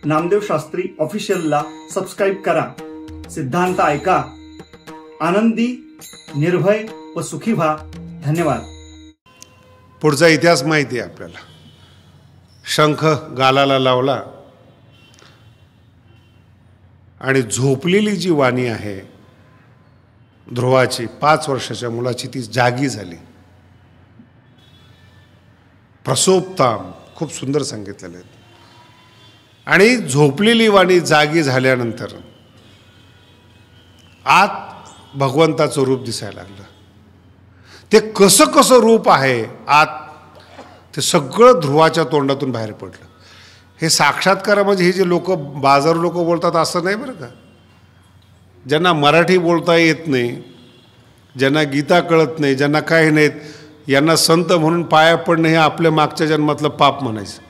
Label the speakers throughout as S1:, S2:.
S1: Namdev Shastri ऑफिशियलला subscribe करा. सिद्धांत ऐका, आनंदी, निर्भय व सुखी व्हा. धन्यवाद.
S2: पुढचा इतिहास माहिती आहे आपल्याला. शंख गालाला लावला आणि झोपलेली जी वाणी आहे ध्रुवाची, 5 वर्षाच्या मुलाची, ती जागी झाली. प्रसोपताम खूप सुंदर सांगितलेले आहेत. आणि झोपलेली वाणी जागी झाल्यानंतर आत भगवंताचं रूप दिसायला लागलं. ते कसं कसं रूप आहे आत, ते सगळं ध्रुवाच्या तोंडातून बाहेर पडलं. हे साक्षात्कार म्हणजे हे जे लोक बाजार लोक बोलतात असं नाही बरं का. ज्यांना मराठी बोलता येत नाही, ज्यांना गीता कळत नाही, ज्यांना काही नाहीत, यांना संत म्हणून पाया पडणं हे आपल्या मागच्या जन्मातलं पाप म्हणायचं.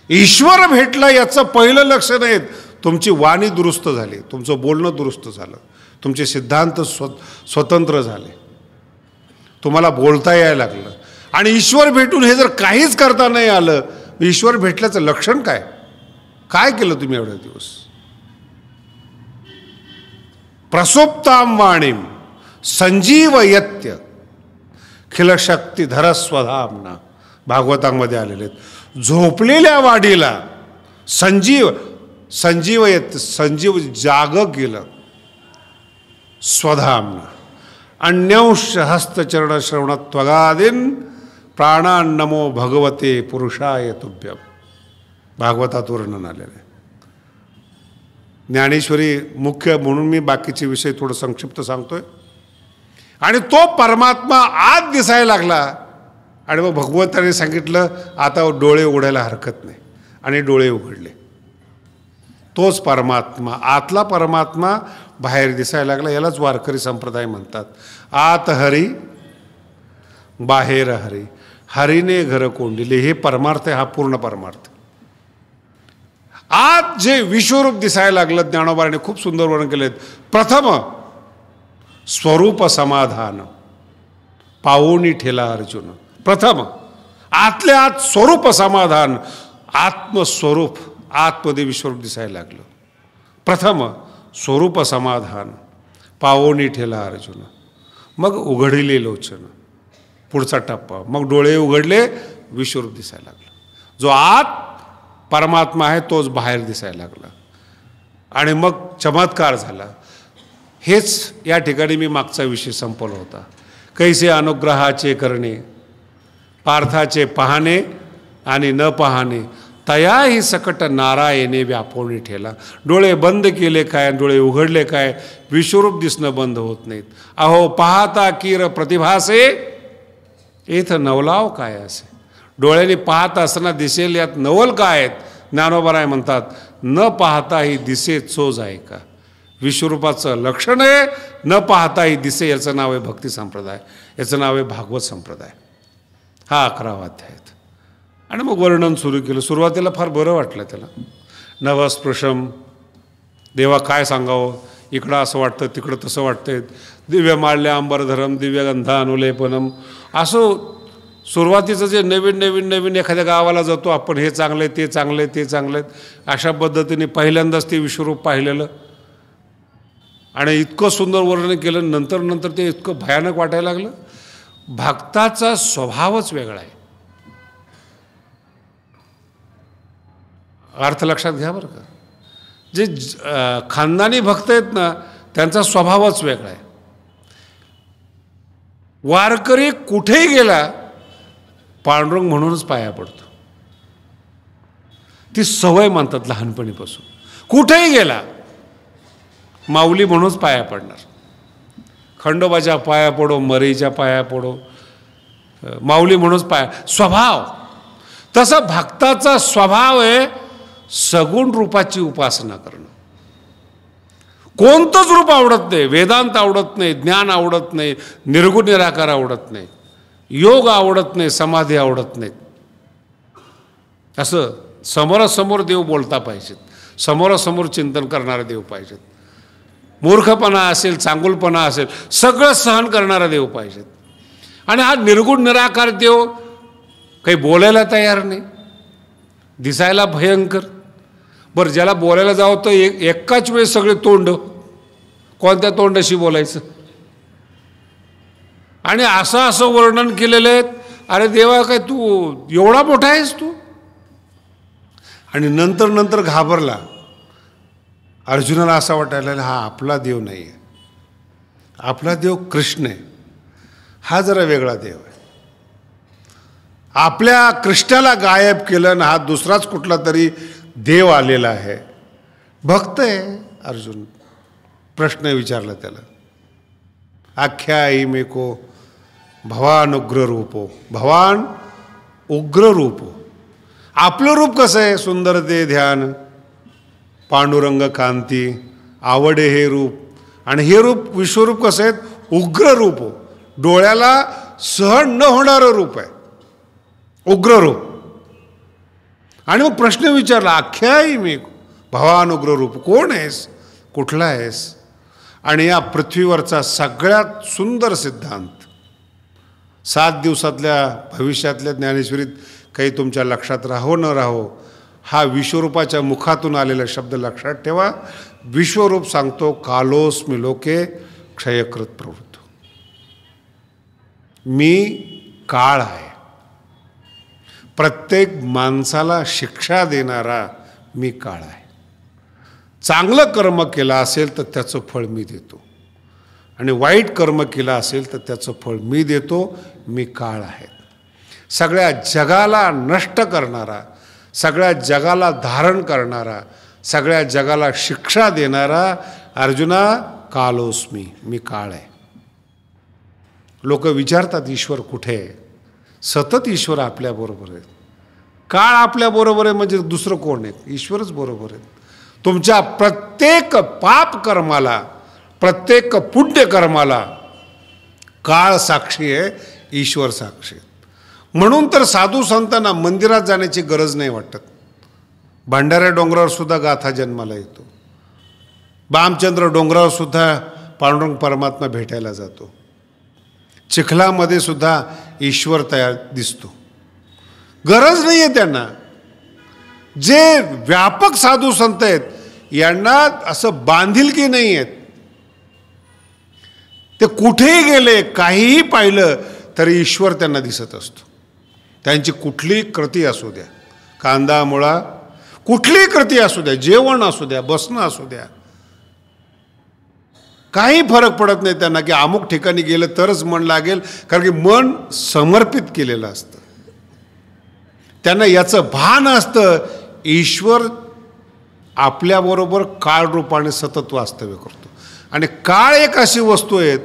S2: ईश्वर भेटला याचं पहिलं लक्षण आहे तुमची वाणी दुरुस्त झाली, तुमचं बोलणं दुरुस्त झालं, तुमचे सिद्धांत स्वतंत्र झाले, तुम्हाला बोलता यायला लागलं. आणि ईश्वर भेटून हे जर काहीच करता नाही आलं, ईश्वर भेटल्याचं लक्षण काय? काय केलं तुम्ही एवढे दिवस? प्रसोप्ताम वाणीम संजीवयत्य खिल शक्तिधर स्वधामना, भागवतांमध्ये आलेले आहेत. झोपलेल्या वाडीला संजीवयत्य, संजीव जाग केलं. स्वधामना अन्यंश हस्तचरण श्रवणत्वगादीन प्राणान्नमो भगवते पुरुषाय तुभ्यम, भागवतात वर्णन आलेलं आहे. ज्ञानेश्वरी मुख्य म्हणून मी बाकीचे विषय थोडं संक्षिप्त सांगतोय. आणि तो परमात्मा आत दिसायला लागला. आणि मग भगवंताने सांगितलं आता डोळे उघडायला हरकत नाही, आणि डोळे उघडले. तोच परमात्मा, आतला परमात्मा बाहेर दिसायला लागला. यालाच वारकरी संप्रदाय म्हणतात. आत हरी बाहेर हरी, हरीने घर कोंडिले, हे परमार्थ आहे. हा पूर्ण परमार्थ. आत जे विश्वरूप दिसायला लागलं, ज्ञानोबाने खूप सुंदर वर्णन केलेत. प्रथम स्वरूप समाधान पावोनी ठेला अर्जुन. प्रथम आतल्या आत स्वरूप समाधान, आत्मस्वरूप, आतमध्ये विश्वरूप दिसायला लागलं. प्रथम स्वरूप समाधान पावोनी ठेला अर्जुन. मग उघडले लोचन, पुढचा टप्पा. मग डोळे उघडले, विश्वरूप दिसायला लागलं. जो आत परमात्मा आहे तोच बाहेर दिसायला लागला. आणि मग चमत्कार झाला. हेच या ठिकाणी मी मागचा विषय संपवला होता. कैसे अनुग्रहाचे करणे, पार्थाचे पाहणे आणि न पाहणे, तयाही सकट नारायणे व्यापोणी ठेला. डोळे बंद केले काय, डोळे उघडले काय, विश्वरूप दिसणं बंद होत नाहीत. अहो पाहता कीर प्रतिभासे येथ नवलाव काय असे. डोळ्याने पाहत असताना दिसेल यात नवल काय आहेत. ज्ञानोबराय म्हणतात न पाहताही दिसे चोज आहे का. विश्वरूपाचं लक्षण आहे न पाहताही दिसे. याचं नाव आहे भक्ती संप्रदाय, याचं नाव आहे भागवत संप्रदाय. हा 11वा अध्याय आहे. आणि मग वर्णन सुरू केलं. सुरुवातीला फार बरं वाटलं त्याला. नवस्पृशम, देवा काय सांगावं, इकडं असं वाटतं तिकडं तसं वाटतंय. दिव्य माल्य अंबरधरम दिव्यगंधा अनुलेपनम, असं सुरुवातीचं जे नवीन एखाद्या गावाला जातो आपण, हे चांगलं आहे, ते चांगलं आहे, ते चांगलं आहेत, अशा पद्धतीने पहिल्यांदाच ते विश्वरूप पाहिलेलं. आणि इतकं सुंदर वर्णन केलं. नंतर ते इतकं भयानक वाटायला लागलं. भक्ताचा स्वभावच वेगळा आहे. अर्थ लक्षात घ्या बरं का. जे खानदानी भक्त आहेत ना, त्यांचा स्वभावच वेगळा आहे. वारकरी कुठेही गेला पांडुरंग म्हणूनच पाया पडतो. ती सवय मानतात लहानपणीपासून. कुठेही गेला माऊली म्हणूनच पाया पडणार. खंडोबाच्या पाया पडो, मरीच्या पाया पडो, माऊली म्हणूनच पाया. स्वभाव तसा भक्ताचा स्वभाव आहे सगुण रूपाची उपासना करणं. कोणतंच रूप आवडत नाही. वेदांत आवडत नाही, ज्ञान आवडत नाही, निर्गुण निराकार आवडत नाही, योग आवडत नाही, समाधी आवडत नाहीत. असं समोरासमोर देव बोलता पाहिजेत, समोरासमोर चिंतन करणारे देव पाहिजेत. मूर्खपणा असेल, चांगुलपणा असेल, सगळं सहन करणारा देव पाहिजेत. आणि हा निर्गुण निराकार देव काही बोलायला तयार नाही, दिसायला भयंकर, बरं, ज्याला बोलायला जावं तर एकाच वेळेस सगळे तोंड, कोणत्या तोंडाशी बोलायचं? आणि असं वर्णन केलेलं आहे, अरे देवा काय तू एवढा मोठा आहेस तू? आणि नंतर घाबरला. अर्जुनाला असा वाटायला हा आपला देव नाही आहे, आपला देव कृष्ण आहे, हा जरा वेगळा देव आहे. आपल्या कृष्णाला गायब केलं ना हा दुसराच कुठला तरी देव आलेला आहे. भक्त आहे अर्जुन. प्रश्न विचारला त्याला, आख्यायी मेको भवान उग्र रूपो. भवान उग्र रूपो. आपलं रूप कसं आहे? सुंदरते ध्यान, पांडुरंग कांती, आवडे हे रूप. आणि हे रूप विश्वरूप कसं आहे? उग्र रूप हो, डोळ्याला सहन न होणारं रूप आहे, उग्र रूप. आणि मग प्रश्न विचारला, आख्यायी मी भवान उग्र रूप, कोण आहेस, कुठला आहेस? आणि या पृथ्वीवरचा सगळ्यात सुंदर सिद्धांत 7 दिवसातल्या भविष्यातल्या ज्ञानेश्वरीत काही तुमच्या लक्षात राहो न राहो, हा विश्वरूपाच्या मुखातून आलेला शब्द लक्षात ठेवा. विश्वरूप सांगतो, कालोस्मि लोके क्षयकृत प्रवृत्तो. मी काळ आहे, प्रत्येक माणसाला शिक्षा देणारा मी काळ आहे. चांगलं कर्म केलं असेल तर त्याचं फळ मी देतो, आणि वाईट कर्म केलं असेल तर त्याचं फळ मी देतो. मी काळ आहे. सगळ्या जगाला नष्ट करणारा, सगळ्या जगाला धारण करणारा, सगळ्या जगाला शिक्षा देणारा अर्जुना कालोस्मी, मी काळ आहे. लोक विचारतात ईश्वर कुठे आहे? सतत ईश्वर आपल्याबरोबर आहे. काळ आपल्याबरोबर आहे म्हणजे दुसरं कोण आहे? ईश्वरच बरोबर आहे. तुमच्या प्रत्येक पाप कर्माला, प्रत्येक पुण्यकर्माला काळ साक्षी आहे, ईश्वर साक्षी आहे. म्हणून तर साधू संतांना मंदिरात जाण्याची गरज नाही वाटत. भंडाऱ्या डोंगरावर सुद्धा गाथा जन्माला येतो. बामचंद्र डोंगरावर सुद्धा पांडुरंग परमात्मा भेटायला जातो. चिखलामध्ये सुद्धा ईश्वर तयार दिसतो. गरज नाही आहे त्यांना. जे व्यापक साधू संत आहेत यांना असं बांधिलकी नाही आहेत. ते कुठेही गेले, काहीही पाहिलं तरी ईश्वर त्यांना दिसत असतो. त्यांची कुठलीही कृती असू द्या, कांदा मुळा कुठलीही कृती असू द्या, जेवण असू द्या, बसणं असू द्या, काही फरक पडत नाही त्यांना की अमुक ठिकाणी गेलं तरच मन लागेल, कारण की मन समर्पित केलेलं असतं. त्यांना याचं भान असतं, ईश्वर आपल्याबरोबर काळ रूपाने सतत वास्तव्य करतो. आणि काळ एक अशी वस्तू आहे,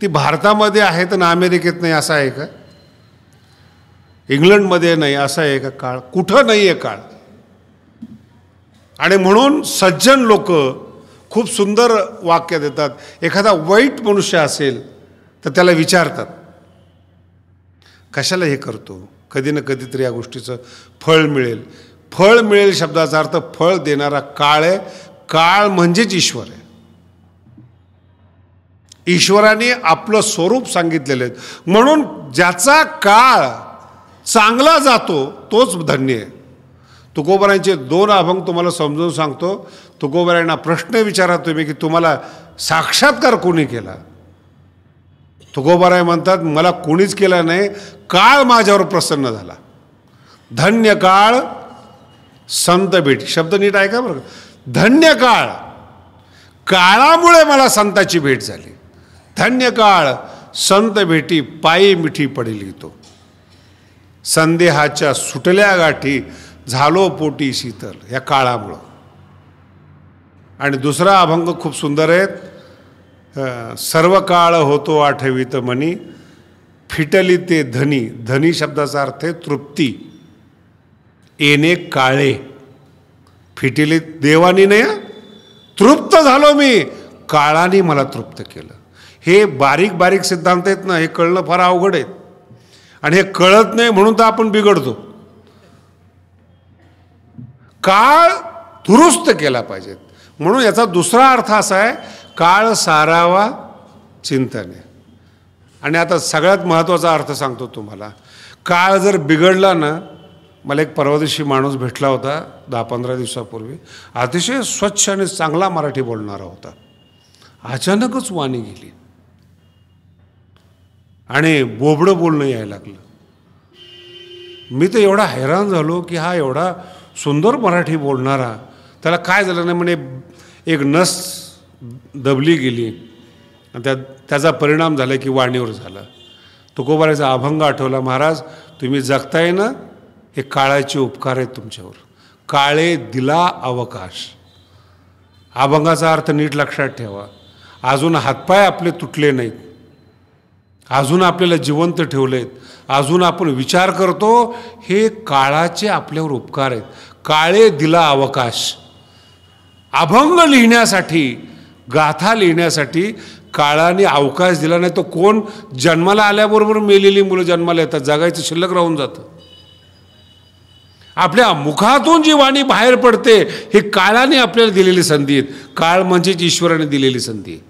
S2: ती भारतामध्ये आहे तर अमेरिकेत नाही असं आहे का? इंग्लंडमध्ये नाही असं आहे का? काळ कुठं नाही आहे काळ. आणि म्हणून सज्जन लोक खूप सुंदर वाक्य देतात. एखादा वाईट मनुष्य असेल तर त्याला विचारतात, कशाला हे करतो? कधी ना कधीतरी या गोष्टीचं फळ मिळेल. फळ मिळेल शब्दाचा अर्थ फळ देणारा काळ आहे. काळ म्हणजेच ईश्वर आहे. ईश्वराने आपलं स्वरूप सांगितलेलं आहे. म्हणून ज्याचा काळ चांगला जातो तोच धन्य आहे. तुकोबारायांचे 2 अभंग तुम्हाला समजून सांगतो. तुकोबारायांना प्रश्न विचारा तुम्ही की तुम्हाला साक्षात्कार कोणी केला? तुकोबाराय म्हणतात, मला कोणीच केला नाही, काळ माझ्यावर प्रसन्न झाला. धन्य काळ संत भेट. शब्द नीट ऐका बरं. धन्य काळ, काळामुळे मला संताची भेट झाली. धन्य काळ संत भेटी, पायी मिठी पडेल तो. संदेहाच्या सुटल्या गाठी, झालो पोटी शीतल, या काळामुळं. आणि दुसरा अभंग खूप सुंदर आहे. सर्व काळ होतो आठवीत मनी, फिटली ते धनी. धनी शब्दाचा अर्थ आहे तृप्ती. येणे काळे, फिटली देवानी नाही, तृप्त झालो मी, काळाने मला तृप्त केलं. हे बारीक बारीक सिद्धांत आहेत ना, हे कळणं फार अवघड आहे. आणि हे कळत नाही म्हणून तर आपण बिघडतो. काळ दुरुस्त केला पाहिजे. म्हणून याचा दुसरा अर्थ असा आहे, काळ सारावा चिंतने. आणि आता सगळ्यात महत्त्वाचा अर्थ सांगतो तुम्हाला. काळ जर बिघडला ना मला एक परवा दिवशी माणूस भेटला होता 10-15 दिवसापूर्वी, अतिशय स्वच्छ आणि चांगला मराठी बोलणारा होता. अचानकच वाणी गेली आणि बोबडं बोलणं यायला लागलं. मी तर एवढा हैराण झालो की हा एवढा सुंदर मराठी बोलणारा, त्याला काय झालं नाही म्हणे, एक नस दबली गेली आणि त्याचा परिणाम झाला की वाणीवर झाला. तुकोबाराचा अभंग आठवला, महाराज तुम्ही जगताय ना, हे काळाचे उपकार आहेत तुमच्यावर. काळे दिला अवकाश. अभंगाचा अर्थ नीट लक्षात ठेवा. अजून हातपाय आपले तुटले नाहीत, अजून आपल्याला जिवंत ठेवलेत, अजून आपण विचार करतो, हे काळाचे आपल्यावर उपकार आहेत. काळे दिला अवकाश. अभंग लिहिण्यासाठी, गाथा लिहिण्यासाठी काळाने अवकाश दिला नाही तर कोण जन्माला आल्याबरोबर मेलेली मुलं जन्माला येतात, जगायचं शिल्लक राहून जातं. आपल्या मुखातून जी वाणी बाहेर पडते हे काळाने आपल्याला दिलेली संधी आहेत. काळ म्हणजेच ईश्वराने दिलेली संधी आहे.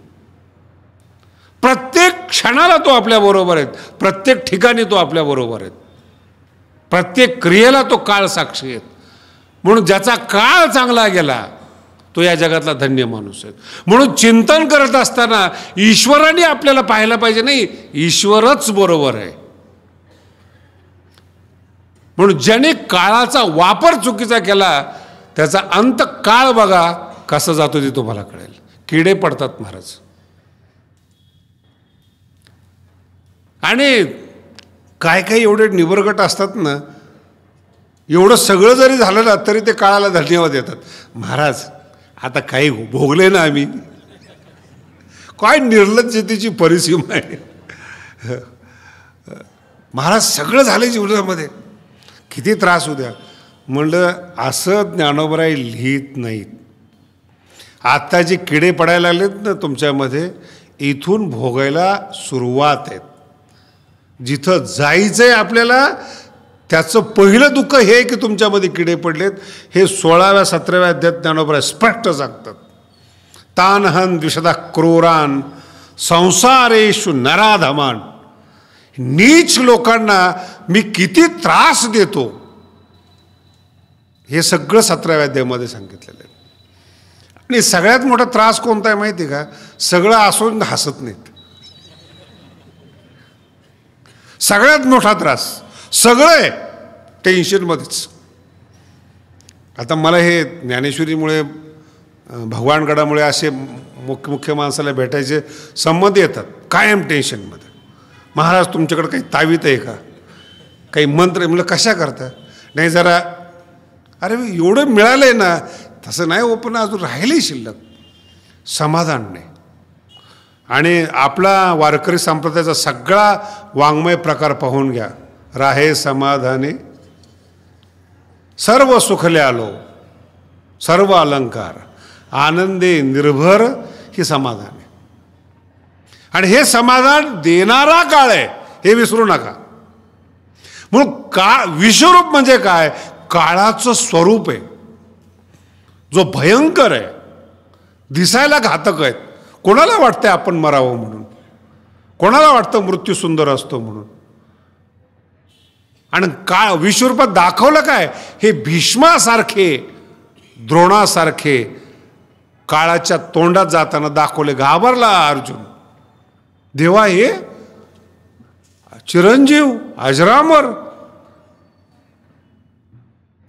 S2: प्रत्येक क्षणाला तो आपल्याबरोबर आहेत, प्रत्येक ठिकाणी तो आपल्याबरोबर आहेत, प्रत्येक क्रियेला तो काळ साक्षी आहेत. म्हणून ज्याचा काळ चांगला गेला तो या जगातला धन्य माणूस आहे. म्हणून चिंतन करत असताना ईश्वराने आपल्याला पाहायला पाहिजे, नाही ईश्वरच बरोबर आहे. म्हणून ज्याने काळाचा वापर चुकीचा केला त्याचा अंत काळ बघा कसा जातो ते तुम्हाला कळेल. किडे पडतात महाराज. आणि काय काय एवढे निबरगट असतात ना, एवढं सगळं जरी झालं ना तरी ते काळाला धन्यवाद देतात. महाराज आता काही भोगले ना आम्ही, काय निर्लज्जतेची परिसीमा आहे. महाराज सगळं झालं जीवनामध्ये, किती त्रास होऊ द्या. म्हणलं असं ज्ञानोबराय लिहित नाहीत. आता जे किडे पडायला लागलेत ना तुमच्यामध्ये, इथून भोगायला सुरुवात आहेत. जिथं जायचंय आपल्याला त्याचं पहिलं दुःख हे की तुमच्यामध्ये किडे पडलेत. हे 16व्या-17व्या अध्यायात ज्ञानोबराय स्पष्ट सांगतात. तानहन द्विषदा क्रूरान संसारेषु नराधमान. नीच लोकांना मी किती त्रास देतो हे सगळं 17व्या अध्यायामध्ये सांगितलेलं आहे. आणि सगळ्यात मोठा त्रास कोणता आहे माहिती आहे का? सगळं असून हसत नाहीत. सगळ्यात मोठा त्रास सगळं आहे टेन्शनमध्येच. आता मला हे ज्ञानेश्वरीमुळे, भगवानगडामुळे असे मुख्य माणसाला भेटायचे संबंध येतात, कायम टेन्शनमध्ये. महाराज तुमच्याकडे काही तावीत आहे का, काही मंत्र? म्हणलं कशा करता? नाही जरा, अरे एवढं मिळालं आहे ना. तसं नाही हो, पण अजून राहिलंही शिल्लक, समाधान नाही. आणि आपला वारकरी संप्रदायाचा सगळा वाङ्मय प्रकार पाहून घ्या. राहे समाधाने सर्व सुखले आलो, सर्व अलंकार आनंदे निर्भर, ही समाधान आहे. आणि हे समाधान देणारा काळ आहे हे विसरू नका. म्हणून विश्वरूप म्हणजे काय? काळाचं स्वरूप आहे, जो भयंकर आहे, दिसायला घातक आहे. कोणाला वाटतंय आपण मरावं म्हणून? कोणाला वाटतं मृत्यू सुंदर असतो म्हणून? आणि काळ विश्वरूपात दाखवलं काय? हे भीष्मासारखे, द्रोणासारखे काळाच्या तोंडात जाताना दाखवले. घाबरला अर्जुन. देवा हे चिरंजीव अजरामर.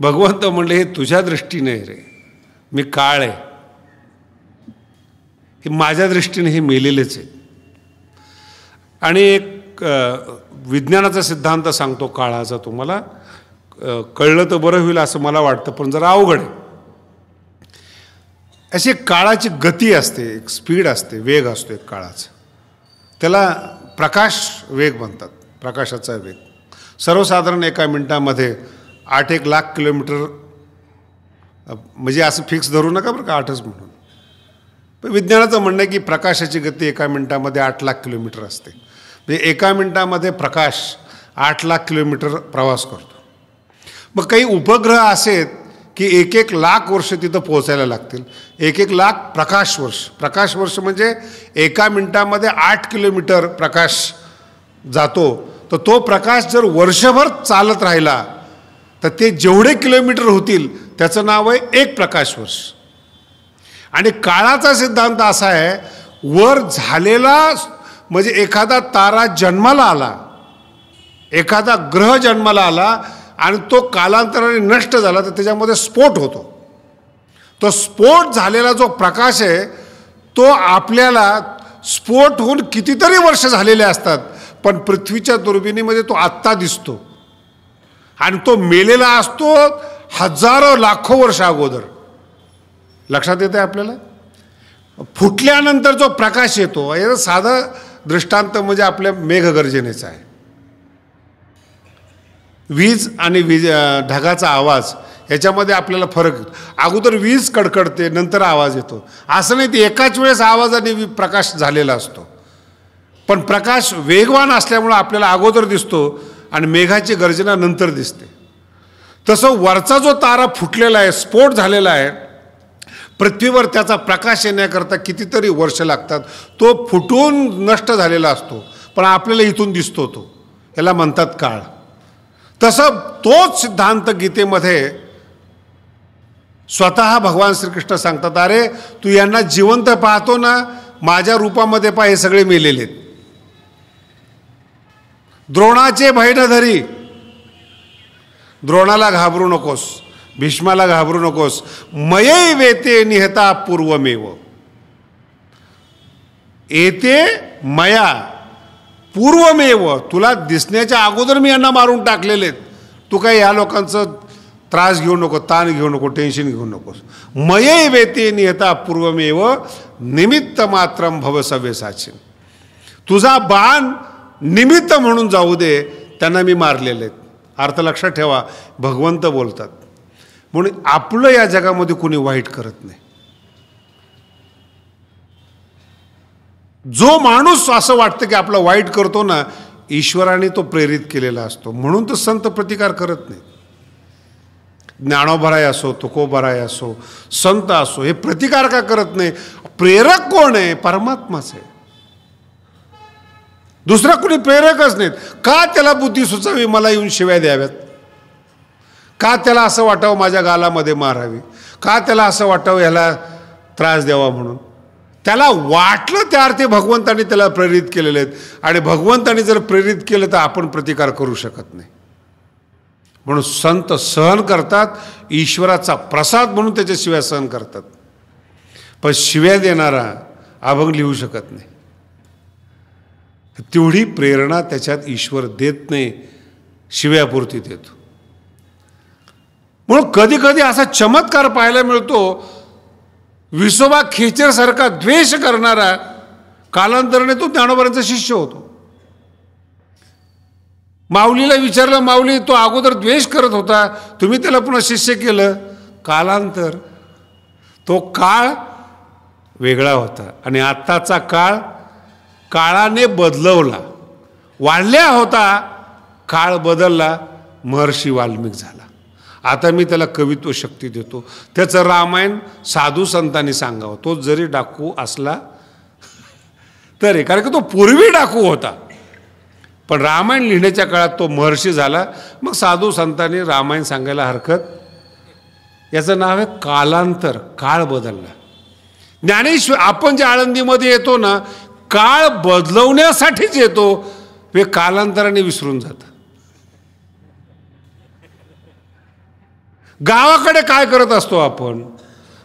S2: भगवंत म्हणले हे तुझ्या दृष्टीने रे, मी काळ आहे, हे माझ्या दृष्टीने हे मेलेलेच आहे. आणि एक विज्ञानाचा सिद्धांत सांगतो काळाचा, तुम्हाला कळलं तर बरं होईल असं मला वाटतं, पण जरा अवघड आहे. अशी काळाची गती असते, एक स्पीड असते, वेग असतो एक काळाचा. त्याला प्रकाश वेग म्हणतात, प्रकाशाचा वेग. सर्वसाधारण एका मिनिटामध्ये 8 लाख किलोमीटर, म्हणजे असं फिक्स धरू नका बरं का 8च म्हणून. पण विज्ञानाचं म्हणणं आहे की प्रकाशाची गती एका मिनिटामध्ये 8 लाख किलोमीटर असते. म्हणजे एका मिनिटामध्ये प्रकाश 8 लाख किलोमीटर प्रवास करतो. मग काही उपग्रह असे की 1 लाख वर्ष तिथं पोहोचायला लागतील. 1 लाख प्रकाश वर्ष. प्रकाश वर्ष म्हणजे एका मिनिटामध्ये 8 किलोमीटर प्रकाश जातो. तर तो प्रकाश जर वर्षभर चालत राहिला तर ते जेवढे किलोमीटर होतील त्याचं नाव आहे 1 प्रकाश वर्ष. आणि काळाचा सिद्धांत असा आहे, वर झालेला म्हणजे एखादा तारा जन्माला आला, एखादा ग्रह जन्माला आला आणि तो कालांतराने नष्ट झाला तर त्याच्यामध्ये स्फोट होतो. तो स्फोट झालेला जो प्रकाश आहे तो आपल्याला स्फोट होऊन कितीतरी वर्ष झालेले असतात, पण पृथ्वीच्या दुर्बिणीमध्ये तो आत्ता दिसतो. आणि तो मेलेला असतो हजारो लाखो वर्ष अगोदर. लक्षात येतं आपल्याला? फुटल्यानंतर जो प्रकाश येतो, याचं साधं दृष्टांत म्हणजे आपल्या मेघगर्जनेचा आहे. वीज आणि ढगाचा आवाज याच्यामध्ये आपल्याला फरक येतो. अगोदर वीज कडकडते, नंतर आवाज येतो. असं नाही ते एकाच वेळेस आवाजाने प्रकाश झालेला असतो, पण प्रकाश वेगवान असल्यामुळं आपल्याला अगोदर दिसतो आणि मेघाची गर्जना नंतर दिसते. तसं वरचा जो तारा फुटलेला आहे, स्फोट झालेला आहे, पृथ्वीवर त्याचा प्रकाश येण्याकरता कितीतरी वर्ष लागतात. तो फुटून नष्ट झालेला असतो, पण आपल्याला इथून दिसतो तो. याला म्हणतात काळ. तसं तोच सिद्धांत गीतेमध्ये स्वतः भगवान श्रीकृष्ण सांगतात, अरे तू यांना जिवंत पाहतो ना, माझ्या रूपामध्ये पहा, हे सगळे मेलेले आहेत. द्रोणाचे भय न धरी, द्रोणाला घाबरू नकोस, भीष्माला घाबरू नकोस. मये वेते निहता पूर्वमेव. येते मया पूर्वमेव. तुला दिसण्याच्या अगोदर मी यांना मारून टाकलेले. तू काय या लोकांचं त्रास घेऊ नको, ताण घेऊ नको, टेन्शन घेऊ नकोस. मये वेते निहता पूर्वमेव निमित्त मात्रम भव सव्यसाची. तुझा बाण निमित्त म्हणून जाऊ दे, त्यांना मी मारलेले आहेत. अर्थ लक्षात ठेवा, भगवंत बोलतात. म्हणून आपलं या जगामध्ये कुणी वाईट करत नाही. जो माणूस असं वाटतं की आपलं वाईट करतो ना, ईश्वराने तो प्रेरित केलेला असतो. म्हणून तो संत प्रतिकार करत नाही. ज्ञानोबराय असो, तुकोबराय असो, संत असो, हे प्रतिकार का करत नाही? प्रेरक कोण आहे? परमात्माच आहे. दुसरा कुणी प्रेरकच नाहीत. का त्याला बुद्धी सुचावी मला येऊन शिव्या द्याव्यात? का त्याला असं वाटावं माझ्या गालामध्ये मारावी? का त्याला असं वाटावं ह्याला त्रास द्यावा म्हणून? त्याला वाटलं त्या अर्थी भगवंताने त्याला प्रेरित केलेले आहेत. आणि भगवंताने जर प्रेरित केलं तर आपण प्रतिकार करू शकत नाही. म्हणून संत सहन करतात, ईश्वराचा प्रसाद म्हणून त्याच्या शिव्या सहन करतात. पण शिव्या देणारा अभंग लिहू शकत नाही. तेवढी प्रेरणा त्याच्यात ईश्वर देत नाही, शिव्यापुरती देतो. म्हणून कधी कधी असा चमत्कार पाहायला मिळतो, विसोबा खेचरसारखा द्वेष करणारा कालांतराने तो ज्ञानोबांचा शिष्य होतो. माऊलीला विचारलं, माऊली तो अगोदर द्वेष करत होता, तुम्ही त्याला पुन्हा शिष्य केलं. कालांतर, तो काळ वेगळा होता आणि आत्ताचा काळ काळाने बदलवला. वाढल्या होता, काळ बदलला, महर्षी वाल्मिक झाला. आता मी त्याला कवित्व शक्ती देतो. त्याचं रामायण साधू संतांनी सांगावं. तो जरी डाकू असला तरी, कारण की तो पूर्वी डाकू होता, पण रामायण लिहिण्याच्या काळात तो महर्षी झाला. मग साधू संतांनी रामायण सांगायला हरकत. याचं नाव आहे कालांतर. काळ बदलला. ज्ञानेश्वर आपण जे आळंदीमध्ये येतो ना, काळ बदलवण्यासाठीच येतो, हे कालांतराने विसरून जातं. गावाकडे काय करत असतो आपण?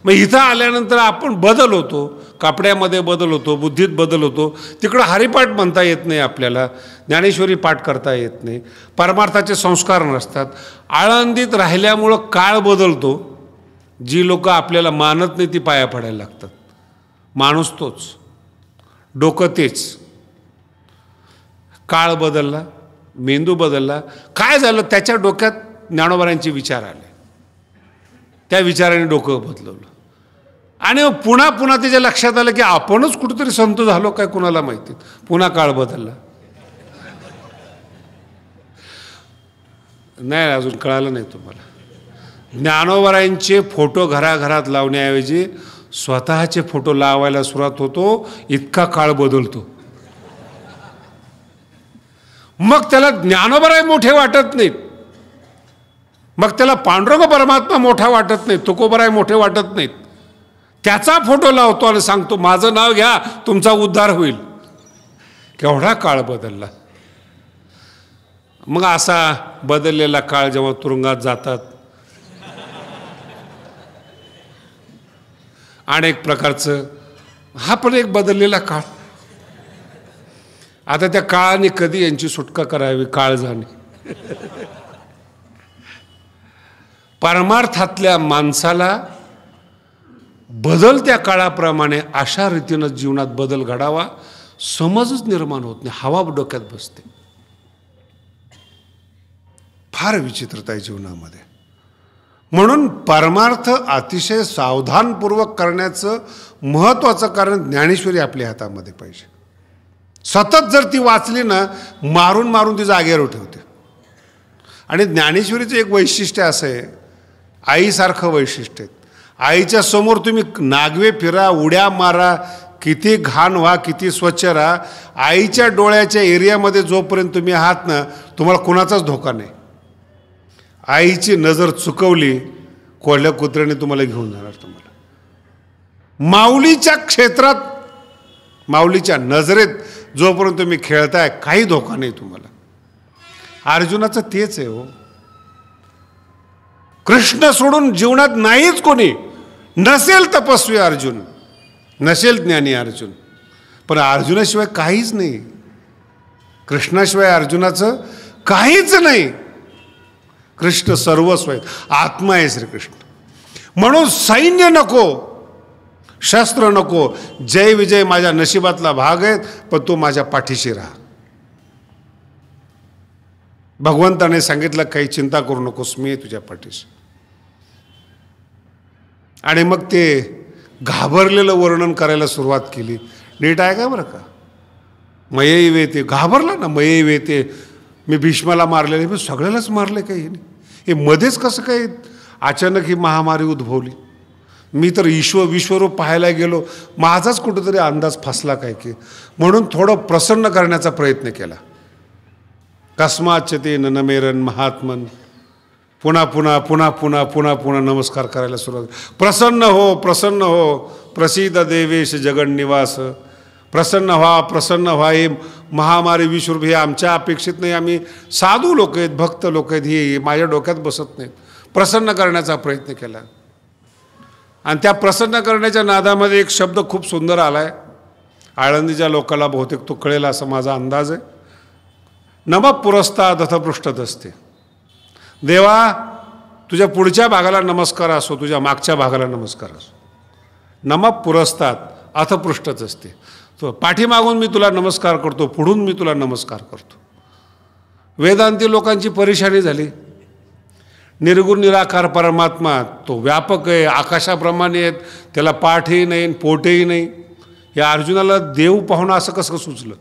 S2: मग इथं आल्यानंतर आपण बदल होतो, कपड्यामध्ये बदल होतो, बुद्धीत बदल होतो. तिकडं हरिपाठ म्हणता येत नाही आपल्याला, ज्ञानेश्वरी पाठ करता येत नाही, परमार्थाचे संस्कार नसतात. आळंदीत राहिल्यामुळं काळ बदलतो. जी लोक आपल्याला मानत नाही ती पाया पडायला लागतात. माणूस तोच, डोकं तेच. काळ बदलला, मेंदू बदलला. काय झालं? त्याच्या डोक्यात ज्ञानोबांचे विचार आले, त्या विचाराने डोकं बदलवलं. आणि पुन्हा पुन्हा त्याच्या लक्षात आलं की आपणच कुठेतरी संत झालो काय कुणाला माहिती. पुन्हा काळ बदलला. नाही, अजून कळालं नाही तुम्हाला. ज्ञानोबांचे फोटो घराघरात लावण्याऐवजी स्वतःचे फोटो लावायला सुरुवात होतो. इतका काळ बदलतो. मग त्याला ज्ञानोबा मोठे वाटत नाहीत. मग त्याला पांडुरंग परमात्मा मोठा वाटत नाही, तुकोबराय मोठे वाटत नाहीत. त्याचा फोटो लावतो आणि सांगतो माझं नाव घ्या, तुमचा उद्धार होईल. केवढा काळ बदलला. मग असा बदललेला काळ जेव्हा तुरुंगात जातात, अनेक प्रकारचं, हा पण एक बदललेला काळ. आता त्या काळाने कधी यांची सुटका करावी, काळ जाणे. परमार्थातल्या माणसाला बदलत्या काळाप्रमाणे अशा रीतीनं जीवनात बदल घडावा, समजच निर्माण होत नाही, हवा डोक्यात बसते. फार विचित्रता आहे जीवनामध्ये. म्हणून परमार्थ अतिशय सावधानपूर्वक करण्याचं महत्त्वाचं कारण ज्ञानेश्वरी आपल्या हातामध्ये पाहिजे. सतत जर ती वाचली ना, मारून मारून ती जागेवर ठेवते. आणि ज्ञानेश्वरीचं एक वैशिष्ट्य असं आहे, आईसारखं वैशिष्ट्य आहे. आईच्या समोर तुम्ही नागवे फिरा, उड्या मारा, किती घाण व्हा, किती स्वच्छ राहा, आईच्या डोळ्याच्या एरियामध्ये जोपर्यंत तुम्ही आहात ना, तुम्हाला कुणाचाच धोका नाही. आईची नजर चुकवली, कोल्ह्या कुत्र्याने तुम्हाला घेऊन जाणार. तुम्हाला माऊलीच्या क्षेत्रात, माऊलीच्या नजरेत जोपर्यंत तुम्ही खेळताय, काही धोका नाही तुम्हाला. अर्जुनाचं तेच आहे हो. कृष्ण सोडून जीवनात नाहीच कोणी. नसेल तपस्वी अर्जुन, नसेल ज्ञानी अर्जुन, पण अर्जुनाशिवाय काहीच नाही. कृष्णाशिवाय अर्जुनाचं काहीच नाही. कृष्ण सर्वस्व आहे, आत्मा आहे श्रीकृष्ण. म्हणून सैन्य नको, शस्त्र नको, जय विजय माझ्या नशिबातला भाग आहे, पण तो माझ्या पाठीशी राहा. भगवंताने सांगितलं काही चिंता करू नकोस, मी आहे तुझ्या पाठीशी. आणि मग ते घाबरलेलं वर्णन करायला सुरुवात केली. नीट आहे का बरं का? मयई वेते, घाबरला ना, मयई वेते, मी भीष्माला मारलेले, मी सगळ्यालाच मारले काही नाही. हे मध्येच कसं काय अचानक ही महामारी उद्भवली? मी तर विश्वरूप पाहायला गेलो, माझाच कुठंतरी अंदाज फसला काय की. म्हणून थोडं प्रसन्न करण्याचा प्रयत्न केला. कस्माच्च ते नमेरन महात्मन, पुन्हा पुन्हा पुन्हा पुन्हा पुन्हा पुन्हा नमस्कार करायला सुरुवात. प्रसन्न हो, प्रसन्न हो, प्रसिद्ध देवेश जगन्निवास, प्रसन्न व्हा, प्रसन्न व्हा. हे महामारी विश्वरूप हे आमच्या अपेक्षित नाही. आम्ही साधू लोक आहेत, भक्त लोक आहेत, हे माझ्या डोक्यात बसत नाहीत. प्रसन्न करण्याचा प्रयत्न केला. आणि त्या प्रसन्न करण्याच्या नादामध्ये एक शब्द खूप सुंदर आला आहे. आळंदीच्या लोकांना बहुतेक तो कळेल असं माझा अंदाज आहे. नमः पुरस्ताद अथ पृष्ठत असते. देवा, तुझ्या पुढच्या भागाला नमस्कार असो, तुझ्या मागच्या भागाला नमस्कार असो. नमः पुरस्ताद अथ पृष्ठच असते. तो पाठीमागून मी तुला नमस्कार करतो, पुढून मी तुला नमस्कार करतो. वेदांती लोकांची परेशानी झाली. निर्गुण निराकार परमात्मा तो व्यापक आहे, आकाशाप्रमाणे आहेत, त्याला पाठही नाही, पोटही नाही. या अर्जुनाला देव पाहून असं कसं सुचलं?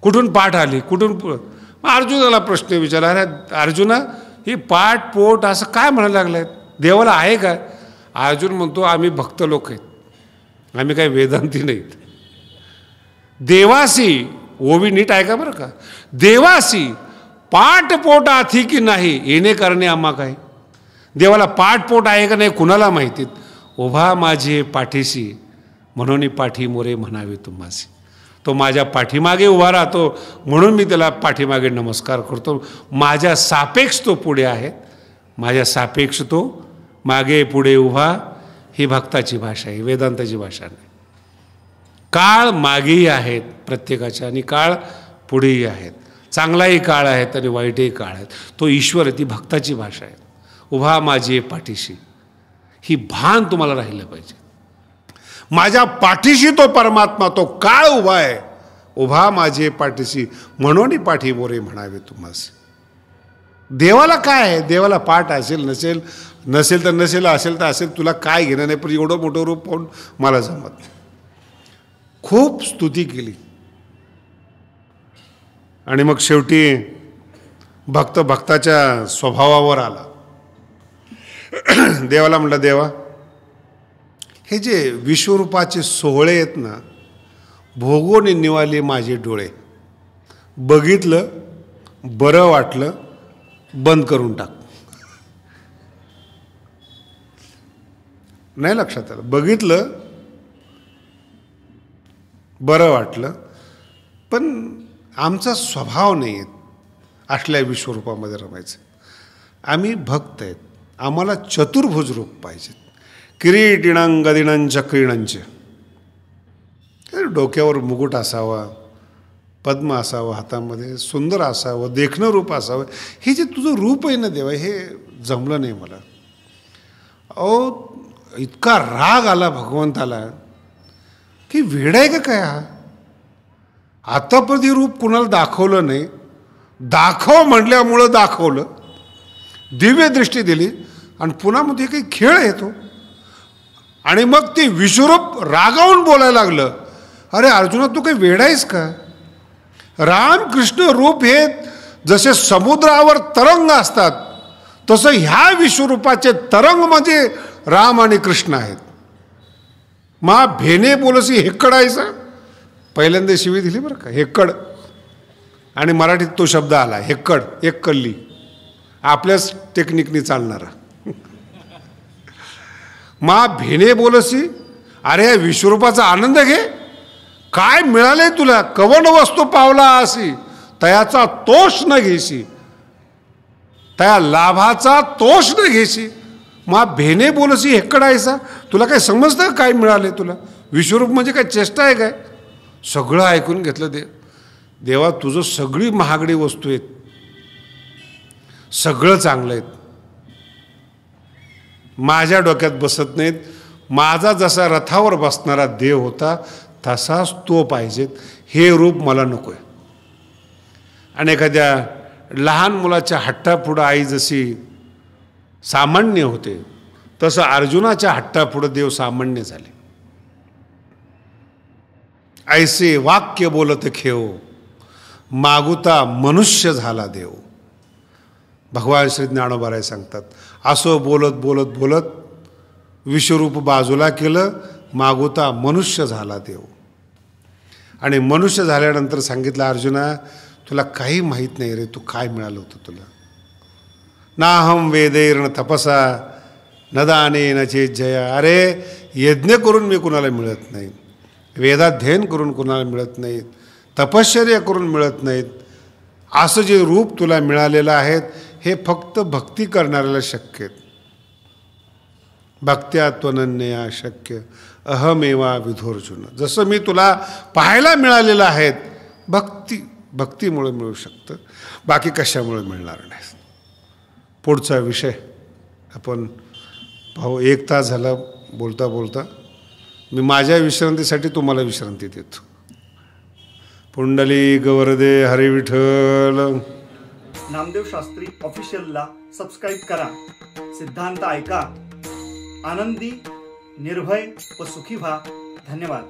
S2: कुठून पाठ आली, कुठून? अर्जुनाला प्रश्न विचारला, अरे अर्जुना, ही पाठ पोट असं काय म्हणायला लागलाय? देवाला आहे का? अर्जुन म्हणतो, आम्ही भक्त लोक आहेत, आम्ही काही वेदांती नाहीत. देवासी, ओवी नीट आहे का बरं का? देवासी पाठ पोट आथी की नाही येणे करणे आम्हा काय? देवाला पाठ पोट आहे का नाही कुणाला माहितीत. उभा माझे पाठीशी म्हणून पाठी मोरे म्हणावे तुम्हासी. तो माझ्या पाठीमागे उभा राहतो म्हणून मी त्याला पाठीमागे नमस्कार करतो. माझ्या सापेक्ष तो पुढे आहे, माझ्या सापेक्ष तो मागे पुढे उभा. ही भक्ताची भाषा आहे, वेदांताची भाषा नाही. काळ मागेही आहेत प्रत्येकाच्या आणि काळ पुढेही आहेत. चांगलाही काळ आहेत आणि वाईटही काळ आहेत. तो ईश्वर आहे, ती भक्ताची भाषा आहे. उभा माझी पाठीशी, ही भान तुम्हाला राहिलं पाहिजे. माझ्या पाठीशी तो परमात्मा, तो काळ उभा आहे. उभा माझे पाठीशी म्हणून पाठी मोरे म्हणावे तुम्हास. देवाला काय आहे? देवाला पाठ असेल नसेल, नसेल तर नसेल, असेल तर असेल, तुला काय घेणं नाही. पण एवढं मोठं रूप पाहून मला जमत नाही. खूप स्तुती केली आणि मग शेवटी भक्त भक्ताच्या स्वभावावर आला. देवाला म्हटलं, देवा, हे जे विश्वरूपाचे सोहळे आहेत ना, भोगोनी निवाले माझे डोळे. बघितलं, बरं वाटलं, बंद करून टाक. नाही लक्षात आलं. बघितलं, बरं वाटलं, पण आमचा स्वभाव नाही आहे असल्या विश्वरूपामध्ये रमायचं. आम्ही भक्त आहेत, आम्हाला चतुर्भुज रूप पाहिजेत. किरीटिणं गदिणं चक्रीणंच, डोक्यावर मुकुट असावा, पद्म असावं, हातामध्ये सुंदर असावं, देखणं रूप असावं. हे जे तुझं रूप आहे ना देवा, हे जमलं नाही मला. अहो, इतका राग आला भगवंताला की वेड आहे का काय हा? आतापर्यंत रूप कुणाला दाखवलं नाही, दाखव म्हटल्यामुळं दाखवलं, दिव्य दृष्टी दिली, आणि पुन्हा मध्ये काही खेळ येतो. आणि मग ते विश्वरूप रागावून बोलायला लागलं, अरे अर्जुना तू काही वेड आहेस का? रामकृष्ण रूप हे जसे समुद्रावर तरंग असतात, तसं ह्या विश्वरूपाचे तरंग म्हणजे राम आणि कृष्ण आहेत. मा भेने बोलसी हेक्कड आहेसा, पहिल्यांदा शिवी दिली बरं का, हेक्कड. आणि मराठीत तो शब्द आला हेक्कड, एक कल्ली, आपल्याच टेक्निकनी चालणारा. मा भेने बोलसी, अरे या विश्वरूपाचा आनंद घे. काय मिळाले तुला? कवन वस्तू पावला असी, तयाचा तोष न घेशी, तया लाभाचा तोष न घेशी. मा भेने बोलसी हेक्कड आहेसा, तुला काय समजतं काय मिळाले तुला? विश्वरूप म्हणजे काय चेष्टा आहे काय? सगळं ऐकून घेतलं देवा, तुझं सगळी महागडी वस्तू आहेत, सगळं चांगलं आहेत, माझ्या डोक्यात बसत नाहीत. माझा जसा रथावर बसणारा देव होता तसाच तो पाहिजेत, हे रूप मला नको आहे. आणि एखाद्या लहान मुलाच्या हट्टापुढं आई जशी सामान्य होते, तसं अर्जुनाच्या हट्टापुढं देव सामान्य झाले. ऐसे वाक्य बोलत खेव, मागुता मनुष्य झाला देव. भगवान श्री ज्ञानोबाराय सांगतात, असं बोलत बोलत बोलत विश्वरूप बाजूला केलं, मागुता मनुष्य झाला देव. आणि मनुष्य झाल्यानंतर सांगितलं, अर्जुना तुला काही माहीत नाही रे, तू काय मिळालं होतं तुला. नाहम वेदैर्न तपसा न दाने न चेत जया. अरे यज्ञ करून मी कुणाला मिळत नाही, वेदाध्ययन करून कुणाला मिळत नाहीत, तपश्चर्या करून मिळत नाहीत. असं जे रूप तुला मिळालेलं आहे हे फक्त भक्ती करणाऱ्याला शक्य आहेत. भक्त्या त्वनन्यया शक्य अहमेवा विधोर्जुन. जसं मी तुला पाहायला मिळालेलं आहे, भक्तीमुळे मिळू शकतं, बाकी कशामुळे मिळणार नाही. पुढचा विषय आपण पाहू. 1 तास झाला बोलता बोलता. मी माझ्या विश्रांतीसाठी तुम्हाला विश्रांती देतो. पुंडली गवरदे हरी विठ्ठल.
S1: नामदेव शास्त्री ऑफिशियलला सबस्क्राईब करा. सिद्धांत ऐका. आनंदी, निर्भय व सुखी व्हा. धन्यवाद.